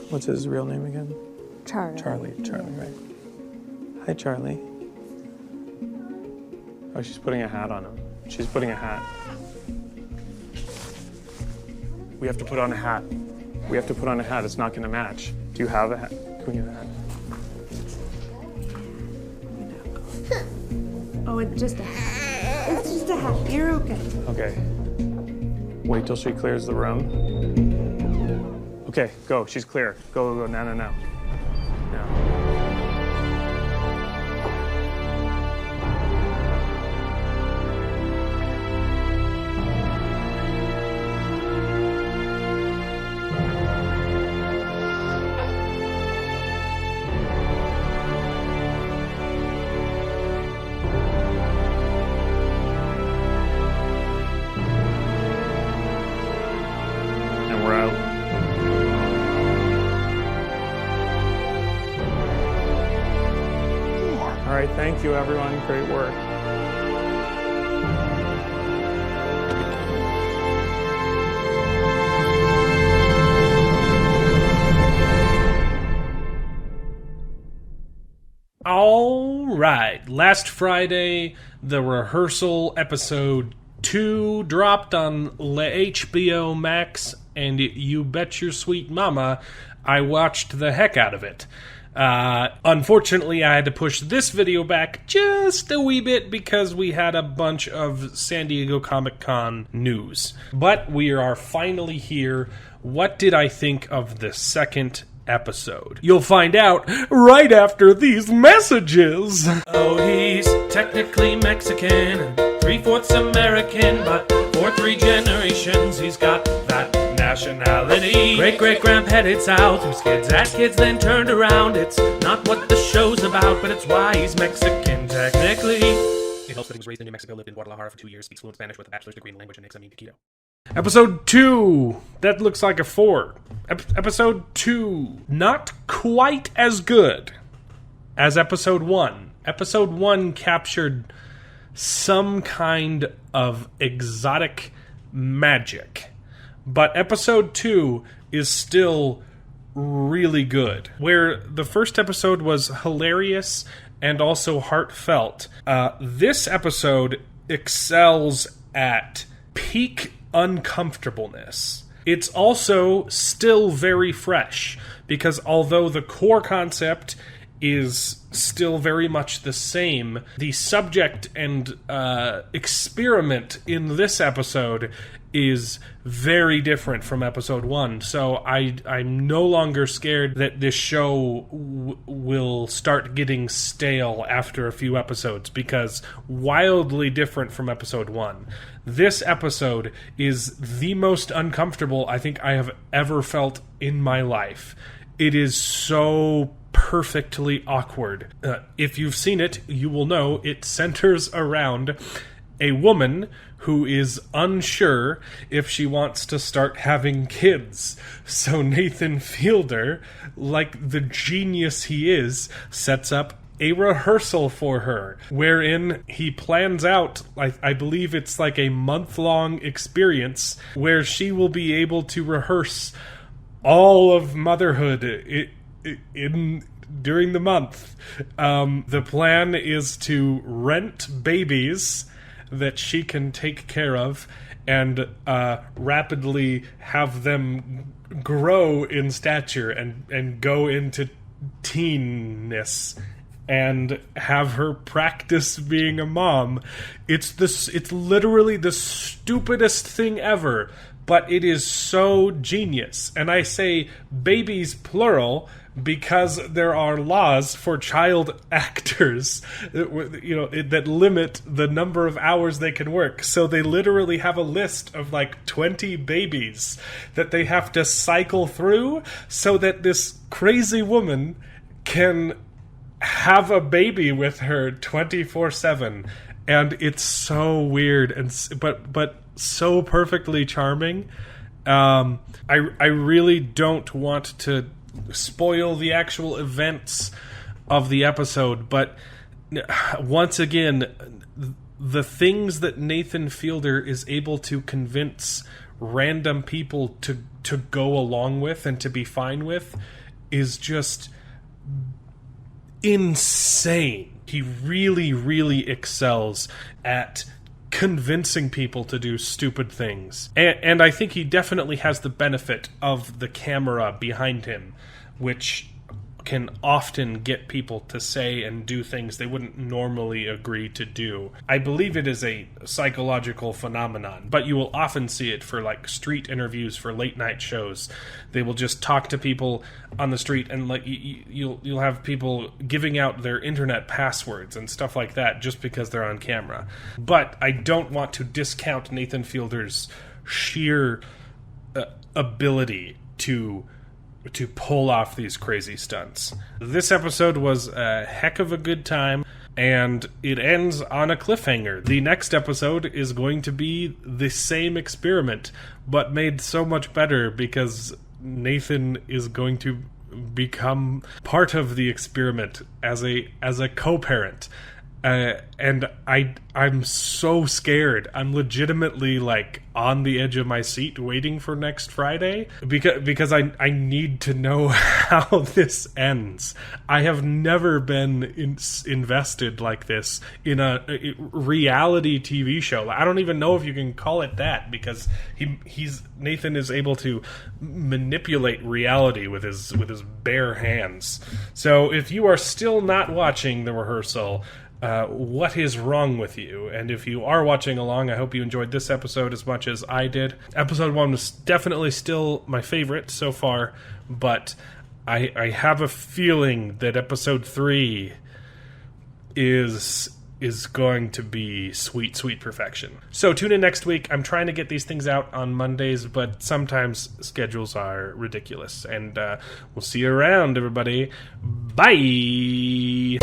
What's his real name again? Charlie. Charlie, right. Hi, Charlie. Oh, she's putting a hat on him. She's putting a hat. We have to put on a hat. We have to put on a hat. It's not going to match. Do you have a hat? Can we get a hat? Oh, it's just a hat. It's just a hat. You're okay. Okay. Wait till she clears the room. Okay, go. She's clear. Go. Now. Now. And we're out. All right, thank you, everyone. Great work. All right, last Friday, the Rehearsal episode 2 dropped on HBO Max, and you bet your sweet mama, I watched the heck out of it. Unfortunately, I had to push this video back just a wee bit because we had a bunch of San Diego Comic-Con news. But we are finally here. What did I think of the second episode? You'll find out right after these messages. Oh, he's technically Mexican and 3/4 American, but for 3 generations he's got that nationality. Great-great-grandpa headed south, whose kids had kids then turned around. It's not what the show's about, but it's why he's Mexican technically. It helps that he was raised in New Mexico, lived in Guadalajara for 2 years, speaks fluent Spanish with a bachelor's degree in the language, and makes taquito. Episode 2. That looks like a 4. Episode 2. Not quite as good as episode 1. Episode 1 captured some kind of exotic magic. But episode 2 is still really good. Where the first episode was hilarious and also heartfelt, this episode excels at peak uncomfortableness. It's also still very fresh, because although the core concept is still very much the same, the subject and experiment in this episode is very different from episode 1. So I'm no longer scared that this show will start getting stale after a few episodes, because wildly different from episode 1. This episode is the most uncomfortable I think I have ever felt in my life. It is so perfectly awkward. If you've seen it, you will know it centers around a woman who is unsure if she wants to start having kids. So Nathan Fielder, like the genius he is, sets up a rehearsal for her, wherein he plans out, I believe it's like a month-long experience, where she will be able to rehearse all of motherhood during the month. The plan is to rent babies that she can take care of and rapidly have them grow in stature and go into teenness, and have her practice being a mom. It's literally the stupidest thing ever, but it is so genius. And I say babies plural because there are laws for child actors, that limit the number of hours they can work. So they literally have a list of like 20 babies that they have to cycle through so that this crazy woman can have a baby with her 24/7. And it's so weird, but so perfectly charming. I really don't want to spoil the actual events of the episode, but once again, the things that Nathan Fielder is able to convince random people to go along with and to be fine with is just insane. He really, really excels at convincing people to do stupid things. And I think he definitely has the benefit of the camera behind him, which can often get people to say and do things they wouldn't normally agree to do. I believe it is a psychological phenomenon, but you will often see it for like street interviews for late night shows. They will just talk to people on the street, and like you'll have people giving out their internet passwords and stuff like that just because they're on camera. But I don't want to discount Nathan Fielder's sheer ability to pull off these crazy stunts. This episode was a heck of a good time, and it ends on a cliffhanger. The next episode is going to be the same experiment, but made so much better because Nathan is going to become part of the experiment as a co-parent. And I'm so scared. I'm legitimately like on the edge of my seat waiting for next Friday because I need to know how this ends. I have never been invested like this in a reality TV show. I don't even know if you can call it that because Nathan is able to manipulate reality with his bare hands. So if you are still not watching The Rehearsal, what is wrong with you? And if you are watching along, I hope you enjoyed this episode as much as I did. Episode 1 was definitely still my favorite so far, but I have a feeling that episode 3 is going to be sweet, sweet perfection. So tune in next week. I'm trying to get these things out on Mondays, but sometimes schedules are ridiculous. And we'll see you around, everybody. Bye!